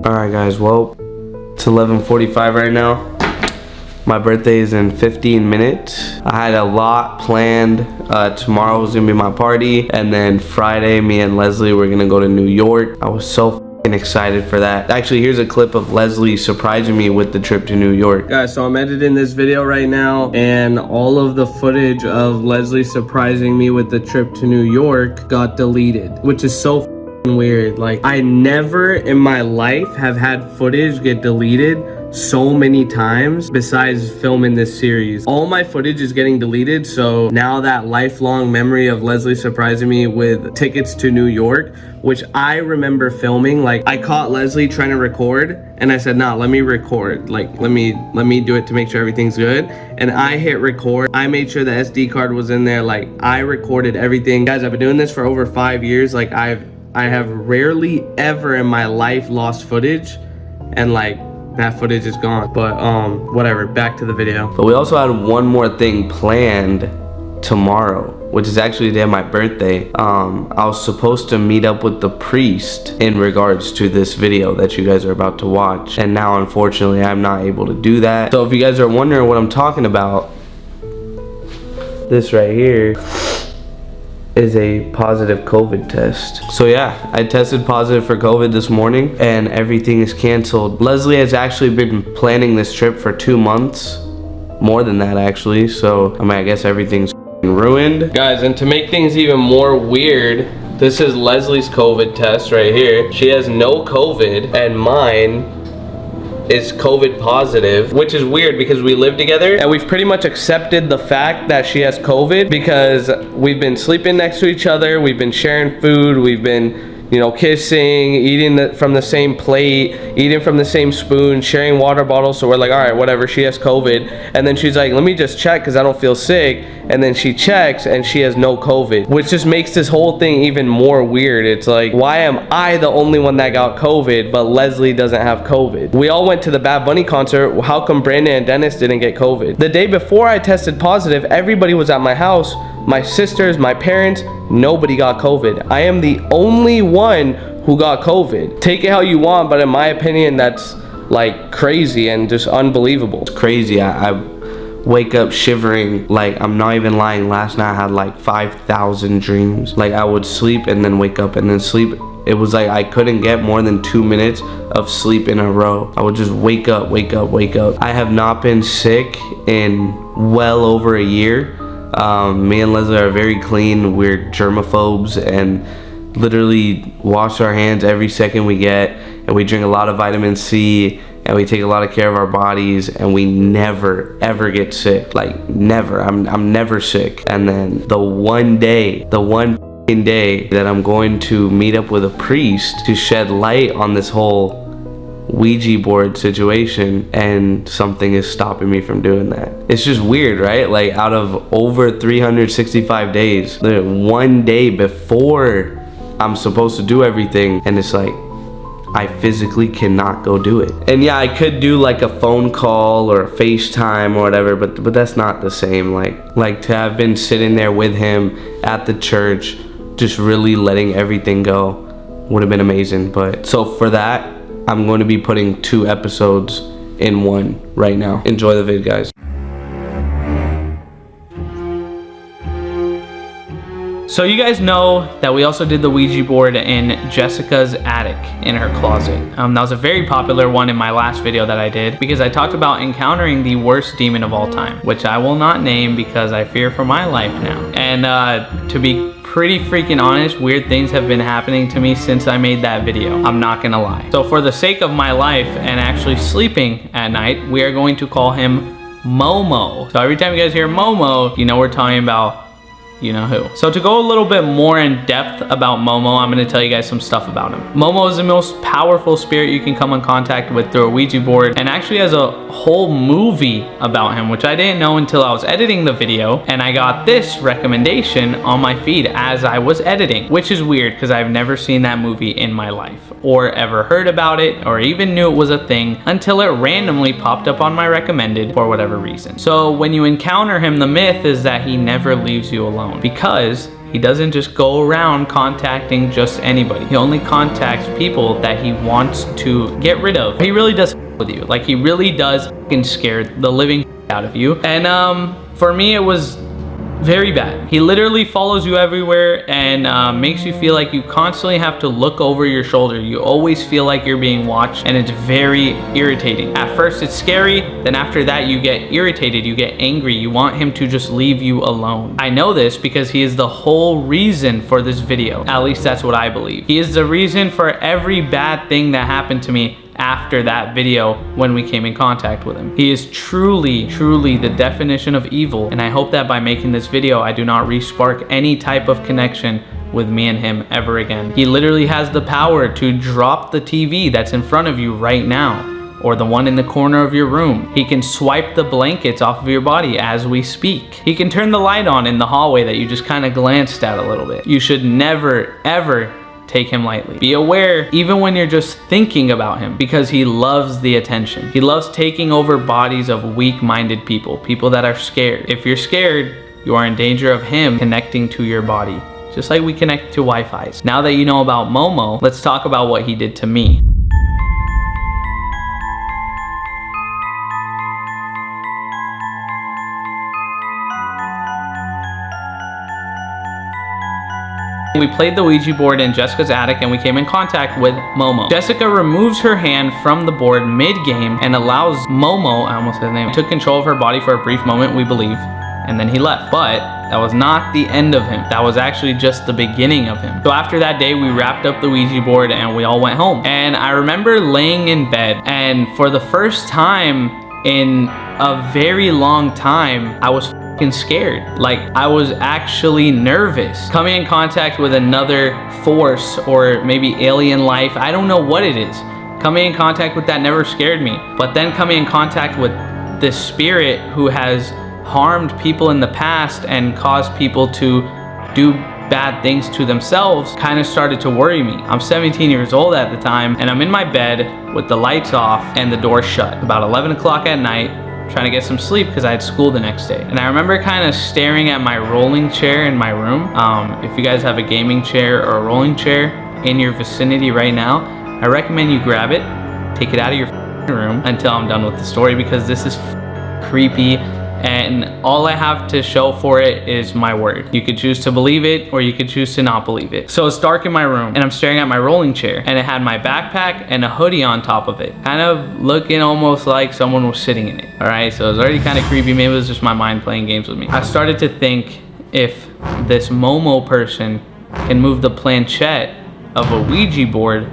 Alright guys, well, it's 11:45 right now. My birthday is in 15 minutes. I had a lot planned. Tomorrow was gonna be my party, and then Friday, me and Leslie were gonna go to New York. I was so excited for that. Actually, here's a clip of Leslie surprising me with the trip to New York. Guys, so I'm editing this video right now, and all of the footage of Leslie surprising me with the trip to New York got deleted, which is so weird. Like, I never in my life have had footage get deleted so many times besides filming this series. All my footage is getting deleted, so now that lifelong memory of Leslie surprising me with tickets to New York, which I remember filming, like I caught Leslie trying to record and I said, nah, let me record, like let me do it to make sure everything's good, and I hit record. I made sure the SD card was in there, like I recorded everything. Guys, I've been doing this for over 5 years. Like I have rarely ever in my life lost footage, and like that footage is gone. But whatever, back to the video. But we also had one more thing planned tomorrow, which is actually the day of my birthday. I was supposed to meet up with the priest in regards to this video that you guys are about to watch, and now unfortunately I'm not able to do that. So if you guys are wondering what I'm talking about, this right here is a positive COVID test. So yeah, I tested positive for COVID this morning and everything is canceled. Leslie has actually been planning this trip for 2 months, more than that actually. So I mean, I guess everything's ruined. Guys, and to make things even more weird, this is Leslie's COVID test right here. She has no COVID and mine is COVID positive, which is weird because we live together and we've pretty much accepted the fact that she has COVID because we've been sleeping next to each other, we've been sharing food, we've been, you know, kissing, eating from the same plate, eating from the same spoon, sharing water bottles. So we're like, all right, whatever, she has COVID. And then she's like, let me just check because I don't feel sick. And then she checks and she has no COVID, which just makes this whole thing even more weird. It's like, why am I the only one that got COVID, but Leslie doesn't have COVID? We all went to the Bad Bunny concert. How come Brandon and Dennis didn't get COVID? The day before I tested positive, everybody was at my house. My sisters, my parents, nobody got COVID. I am the only one who got COVID. Take it how you want, but in my opinion, that's like crazy and just unbelievable. It's crazy. I wake up shivering. Like, I'm not even lying. Last night I had like 5,000 dreams. Like, I would sleep and then wake up and then sleep. It was like I couldn't get more than 2 minutes of sleep in a row. I would just wake up, wake up, wake up. I have not been sick in well over a year. Me and Leslie are very clean. We're germaphobes and literally wash our hands every second we get, and we drink a lot of vitamin C, and we take a lot of care of our bodies, and we never ever get sick. Like, never. I'm never sick. And then the one day that I'm going to meet up with a priest to shed light on this whole Ouija board situation, and something is stopping me from doing that. It's just weird, right? Like, out of over 365 days, one day before I'm supposed to do everything, and it's like I physically cannot go do it. And yeah, I could do like a phone call or a FaceTime or whatever, but that's not the same. Like to have been sitting there with him at the church, just really letting everything go, would have been amazing. But so for that, I'm going to be putting 2 episodes in one right now. Enjoy the vid, guys. So you guys know that we also did the Ouija board in Jessica's attic in her closet. That was a very popular one in my last video that I did because I talked about encountering the worst demon of all time, which I will not name because I fear for my life now. And to be pretty freaking honest, weird things have been happening to me since I made that video. I'm not gonna lie. So for the sake of my life and actually sleeping at night, we are going to call him Momo. So every time you guys hear Momo, you know we're talking about you know who. So to go a little bit more in depth about Momo, I'm going to tell you guys some stuff about him. Momo is the most powerful spirit you can come in contact with through a Ouija board, and actually has a whole movie about him, which I didn't know until I was editing the video, and I got this recommendation on my feed as I was editing, which is weird because I've never seen that movie in my life or ever heard about it or even knew it was a thing until it randomly popped up on my recommended for whatever reason. So when you encounter him, the myth is that he never leaves you alone because He doesn't just go around contacting just anybody. He only contacts people that he wants to get rid of. He really does with you. Like, he really does fucking scare the living out of you. And for me, it was very bad. He literally follows you everywhere and makes you feel like you constantly have to look over your shoulder. You always feel like you're being watched, and it's very irritating. At first it's scary, then after that you get irritated, you get angry, you want him to just leave you alone. I know this because he is the whole reason for this video. At least that's what I believe. He is the reason for every bad thing that happened to me after that video when we came in contact with him. He is truly the definition of evil, and I hope that by making this video I do not re-spark any type of connection with me and him ever again. He literally has the power to drop the TV that's in front of you right now, or the one in the corner of your room. He can swipe the blankets off of your body as we speak. He can turn the light on in the hallway that you just kind of glanced at a little bit. You should never ever take him lightly. Be aware even when you're just thinking about him, because he loves the attention. He loves taking over bodies of weak-minded people, people that are scared. If you're scared, you are in danger of him connecting to your body, just like we connect to Wi-Fi's. Now that you know about Momo, let's talk about what he did to me. We played the Ouija board in Jessica's attic and we came in contact with Momo. Jessica removes her hand from the board mid-game and allows Momo, I almost said his name, took control of her body for a brief moment, we believe, and then he left. But that was not the end of him. That was actually just the beginning of him. So after that day, we wrapped up the Ouija board and we all went home. And I remember laying in bed, and for the first time in a very long time, I was scared. Like, I was actually nervous. Coming in contact with another force, or maybe alien life, I don't know what it is. Coming in contact with that never scared me. But then coming in contact with this spirit who has harmed people in the past and caused people to do bad things to themselves kind of started to worry me. I'm 17 years old at the time, and I'm in my bed with the lights off and the door shut. About 11 o'clock at night, trying to get some sleep because I had school the next day. And I remember kind of staring at my rolling chair in my room. If you guys have a gaming chair or a rolling chair in your vicinity right now, I recommend you grab it, take it out of your room until I'm done with the story, because this is creepy. And all I have to show for it is my word. You could choose to believe it or you could choose to not believe it. So it's dark in my room and I'm staring at my rolling chair, and it had my backpack and a hoodie on top of it, kind of looking almost like someone was sitting in it. All right, so it was already kind of creepy. Maybe it was just my mind playing games with me. I started to think, if this Momo person can move the planchette of a Ouija board,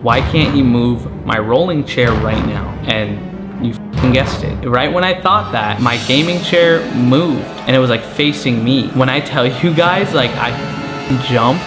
why can't he move my rolling chair right now? And you guessed it. Right when I thought that, my gaming chair moved and it was like facing me. When I tell you guys, like, I jumped.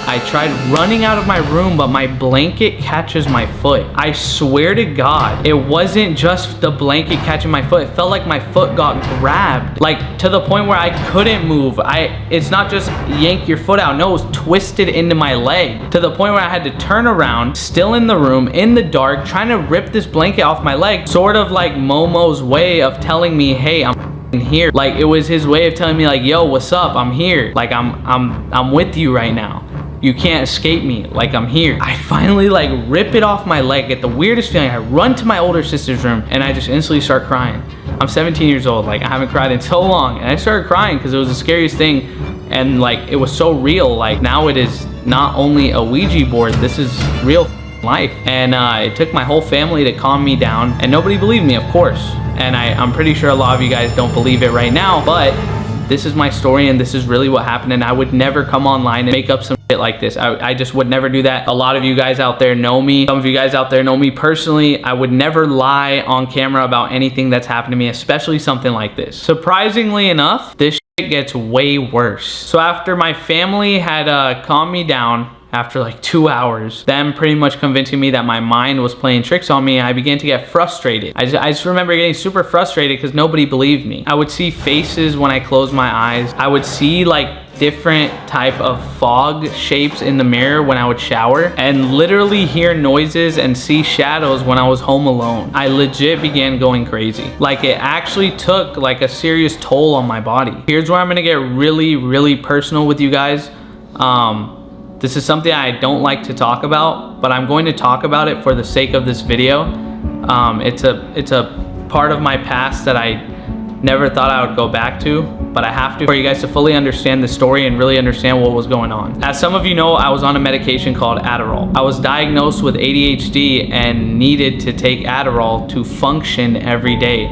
I tried running out of my room, but my blanket catches my foot. I swear to God, it wasn't just the blanket catching my foot. It felt like my foot got grabbed, like to the point where I couldn't move. It's not just yank your foot out. No, it was twisted into my leg to the point where I had to turn around, still in the room, in the dark, trying to rip this blanket off my leg. Sort of like Momo's way of telling me, hey, I'm here. Like, it was his way of telling me, like, yo, what's up? I'm here. Like, I'm with you right now. You can't escape me, like, I'm here. I finally like rip it off my leg, get the weirdest feeling. I run to my older sister's room and I just instantly start crying. I'm 17 years old, like, I haven't cried in so long, and I started crying because it was the scariest thing, and like, it was so real. Like, now it is not only a Ouija board, this is real life. And it took my whole family to calm me down, and nobody believed me, of course. And I'm pretty sure a lot of you guys don't believe it right now, but this is my story and this is really what happened, and I would never come online and make up some shit like this. I just would never do that. A lot of you guys out there know me. Some of you guys out there know me personally. I would never lie on camera about anything that's happened to me, especially something like this. Surprisingly enough, this shit gets way worse. So after my family had calmed me down, after like 2 hours, them pretty much convincing me that my mind was playing tricks on me, I began to get frustrated. I just remember getting super frustrated because nobody believed me. I would see faces when I closed my eyes. I would see like different type of fog shapes in the mirror when I would shower, and literally hear noises and see shadows when I was home alone. I legit began going crazy. Like, it actually took like a serious toll on my body. Here's where I'm gonna get really personal with you guys. This is something I don't like to talk about, but I'm going to talk about it for the sake of this video. It's a part of my past that I never thought I would go back to, but I have to for you guys to fully understand the story and really understand what was going on. As some of you know, I was on a medication called Adderall. I was diagnosed with ADHD and needed to take Adderall to function every day,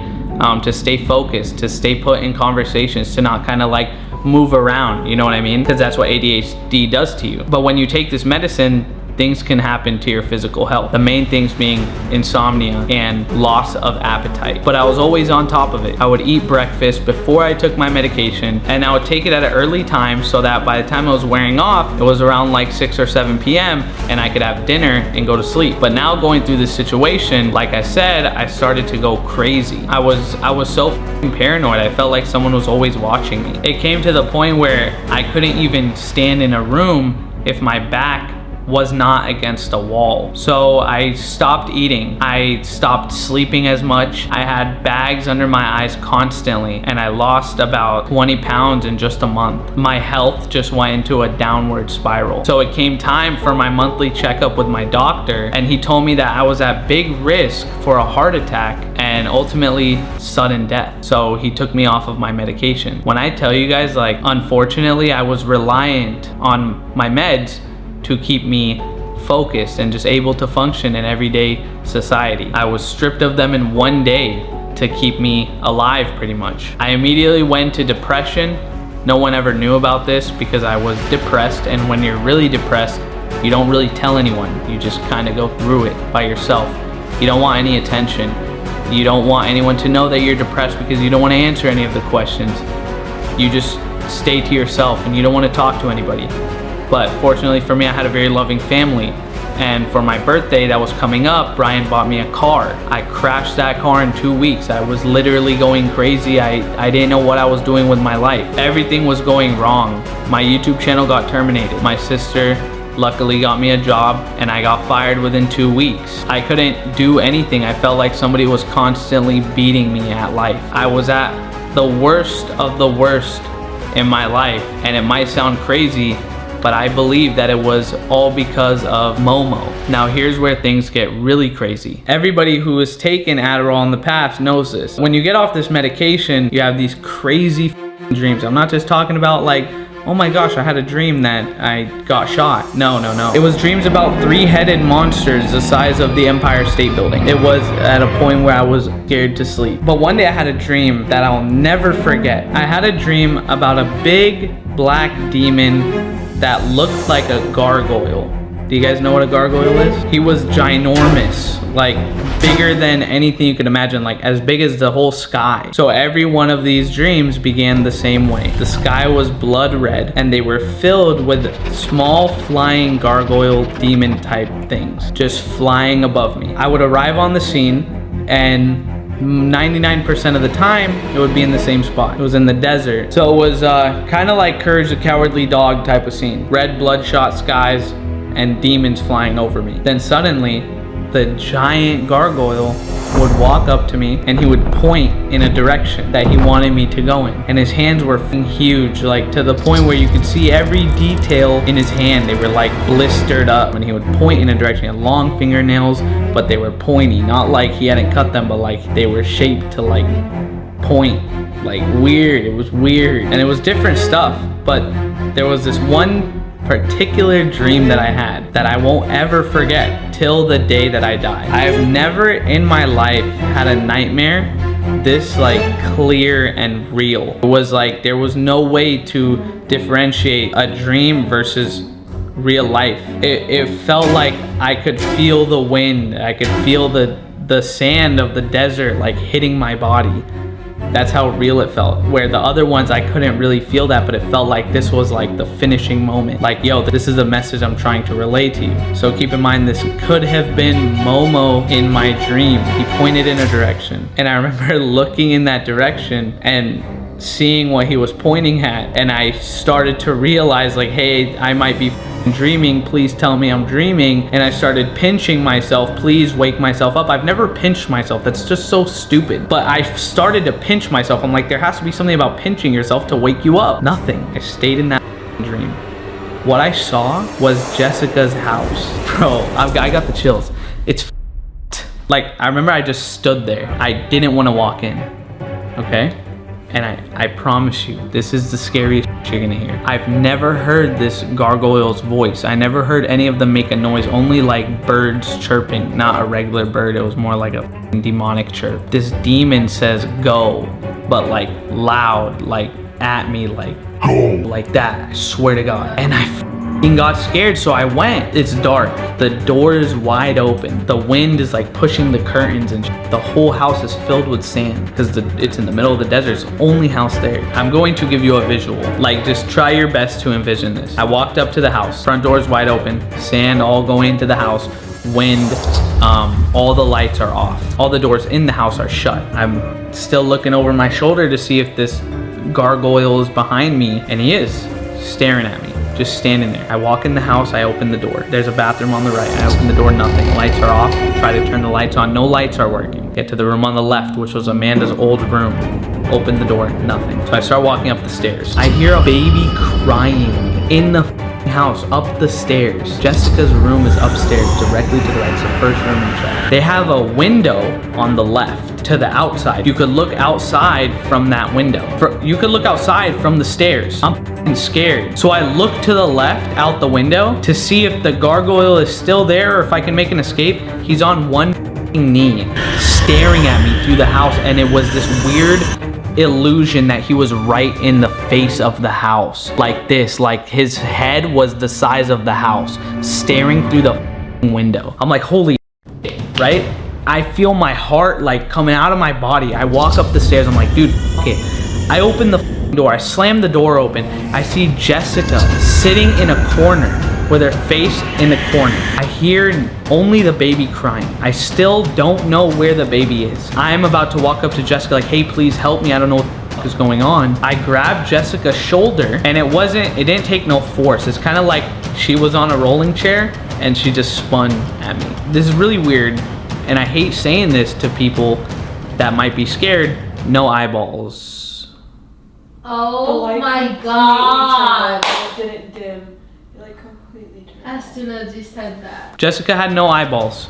to stay focused, to stay put in conversations, to not kind of like move around, you know what I mean? Because that's what ADHD does to you. But when you take this medicine, things can happen to your physical health. The main things being insomnia and loss of appetite. But I was always on top of it. I would eat breakfast before I took my medication, and I would take it at an early time so that by the time I was wearing off, it was around like 6 or 7 p.m. and I could have dinner and go to sleep. But now going through this situation, like I said, I started to go crazy. I was so paranoid. I felt like someone was always watching me. It came to the point where I couldn't even stand in a room if my back was not against a wall. So I stopped eating. I stopped sleeping as much. I had bags under my eyes constantly, and I lost about 20 pounds in just a month. My health just went into a downward spiral. So it came time for my monthly checkup with my doctor, and he told me that I was at big risk for a heart attack and ultimately sudden death. So he took me off of my medication. When I tell you guys, like, unfortunately, I was reliant on my meds to keep me focused and just able to function in everyday society. I was stripped of them in one day to keep me alive, pretty much. I immediately went to depression. No one ever knew about this because I was depressed, and when you're really depressed, you don't really tell anyone. You just kind of go through it by yourself. You don't want any attention. You don't want anyone to know that you're depressed because you don't want to answer any of the questions. You just stay to yourself and you don't want to talk to anybody. But fortunately for me, I had a very loving family. And for my birthday that was coming up, Brian bought me a car. I crashed that car in 2 weeks. I was literally going crazy. I didn't know what I was doing with my life. Everything was going wrong. My YouTube channel got terminated. My sister luckily got me a job, and I got fired within 2 weeks. I couldn't do anything. I felt like somebody was constantly beating me at life. I was at the worst of the worst in my life, and it might sound crazy, but I believe that it was all because of Momo. Now here's where things get really crazy. Everybody who has taken Adderall in the past knows this. When you get off this medication, you have these crazy dreams. I'm not just talking about like, oh my gosh, I had a dream that I got shot. No. It was dreams about 3-headed monsters the size of the Empire State Building. It was at a point where I was scared to sleep. But one day I had a dream that I'll never forget. I had a dream about a big black demon that looked like a gargoyle. Do you guys know what a gargoyle is? He was ginormous, like bigger than anything you could imagine, like as big as the whole sky. So every one of these dreams began the same way. The sky was blood red, and they were filled with small flying gargoyle demon type things just flying above me. I would arrive on the scene, and 99% of the time it would be in the same spot. It was in the desert. So it was kind of like Courage the Cowardly Dog type of scene. Red bloodshot skies and demons flying over me. Then suddenly the giant gargoyle would walk up to me, and he would point in a direction that he wanted me to go in. And his hands were huge, like to the point where you could see every detail in his hand. They were like blistered up, and he would point in a direction. He had long fingernails, but they were pointy, not like he hadn't cut them, but like they were shaped to like point, like weird. It was weird, and it was different stuff. But there was this one particular dream that I had that I won't ever forget till the day that I die. I have never in my life had a nightmare this like clear and real. It was like there was no way to differentiate a dream versus real life. It felt like I could feel the wind. I could feel the sand of the desert like hitting my body. That's how real it felt. Where the other ones, I couldn't really feel that, but it felt like this was like the finishing moment. Like, yo, this is the message I'm trying to relay to you. So keep in mind, this could have been Momo in my dream. He pointed in a direction, and I remember looking in that direction, and seeing what he was pointing at, and I started to realize like, hey, I might be dreaming, please tell me I'm dreaming. And I started pinching myself, please wake myself up. I've never pinched myself, that's just so stupid, but I started to pinch myself. I'm like, there has to be something about pinching yourself to wake you up. Nothing. I stayed in that dream. What I saw was Jessica's house. Bro, I got the chills. It's like, I remember I just stood there. I didn't want to walk in, okay? And I promise you, this is the scariest shit you're gonna hear. I've never heard this gargoyle's voice. I never heard any of them make a noise, only like birds chirping, not a regular bird. It was more like a demonic chirp. This demon says go, but like loud, like at me, like go, like that. I swear to God. And I got scared, so I went. It's dark, the door is wide open, the wind is like pushing the curtains, and the whole house is filled with sand because it's in the middle of the desert. It's the only house there. I'm going to give you a visual, like just try your best to envision this. I walked up to the house, front door is wide open, sand all going into the house, wind, all the lights are off, all the doors in the house are shut. I'm still looking over my shoulder to see if this gargoyle is behind me, and he is staring at me, just standing there. I walk in the house, I open the door. There's a bathroom on the right. I open the door, nothing. Lights are off. Try to turn the lights on. No lights are working. Get to the room on the left, which was Amanda's old room. Open the door, nothing. So I start walking up the stairs. I hear a baby crying in the house, up the stairs. Jessica's room is upstairs, directly to the right. It's the first room in the track. They have a window on the left to the outside. You could look outside from that window. You could look outside from the stairs. I'm scared. So I look to the left out the window to see if the gargoyle is still there or if I can make an escape. He's on one knee staring at me through the house, and it was this weird illusion that he was right in the face of the house, like this, like his head was the size of the house, staring through the window. I'm like, holy shit, right? I feel my heart like coming out of my body. I walk up the stairs, I'm like, dude, okay. I open the door, I slam the door open, I see Jessica sitting in a corner with her face in the corner. I hear only the baby crying. I still don't know where the baby is. I'm about to walk up to Jessica like, hey, please help me. I don't know what is going on. I grabbed Jessica's shoulder, and it didn't take no force. It's kind of like she was on a rolling chair and she just spun at me. This is really weird, and I hate saying this to people that might be scared. No eyeballs. Oh my God. It didn't dim. It like completely turned. As soon as you said that. Jessica had no eyeballs.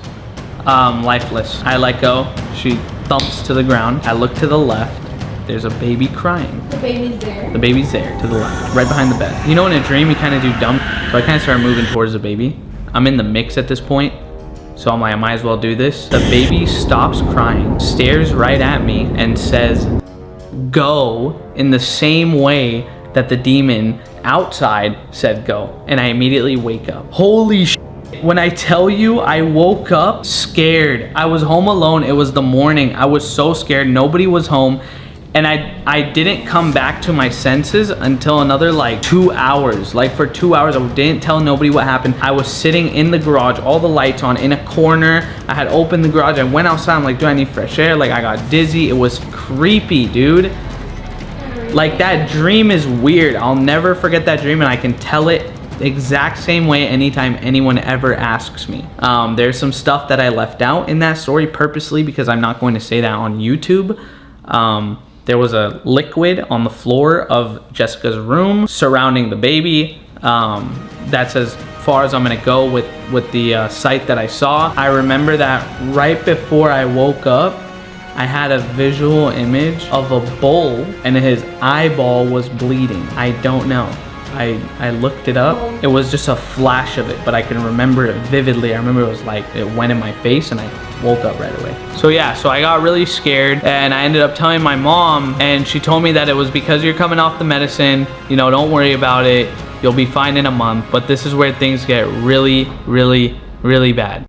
Lifeless. I let go. She thumps to the ground. I look to the left. There's a baby crying. The baby's there. The baby's there to the left, right behind the bed. You know, in a dream, you kind of do dumb. So I kind of start moving towards the baby. I'm in the mix at this point, so I'm like, I might as well do this. The baby stops crying, stares right at me, and says, go, in the same way that the demon outside said go. And I immediately wake up. Holy shit. When I tell you, I woke up scared. I was home alone. It was the morning. I was so scared. Nobody was home. And I didn't come back to my senses until another like 2 hours. Like for 2 hours, I didn't tell nobody what happened. I was sitting in the garage, all the lights on, in a corner. I had opened the garage. I went outside. I'm like, do I need fresh air? Like I got dizzy. It was creepy, dude. Like that dream is weird. I'll never forget that dream, and I can tell it the exact same way anytime anyone ever asks me. There's some stuff that I left out in that story purposely because I'm not going to say that on YouTube. There was a liquid on the floor of Jessica's room surrounding the baby. That's as far as I'm gonna go with the sight that I saw. I remember that right before I woke up, I had a visual image of a bull and his eyeball was bleeding. I don't know. I looked it up. It was just a flash of it, but I can remember it vividly. I remember it was like, it went in my face and I woke up right away. So yeah, so I got really scared and I ended up telling my mom, and she told me that it was because you're coming off the medicine, you know, don't worry about it. You'll be fine in a month. But this is where things get really, really, really bad.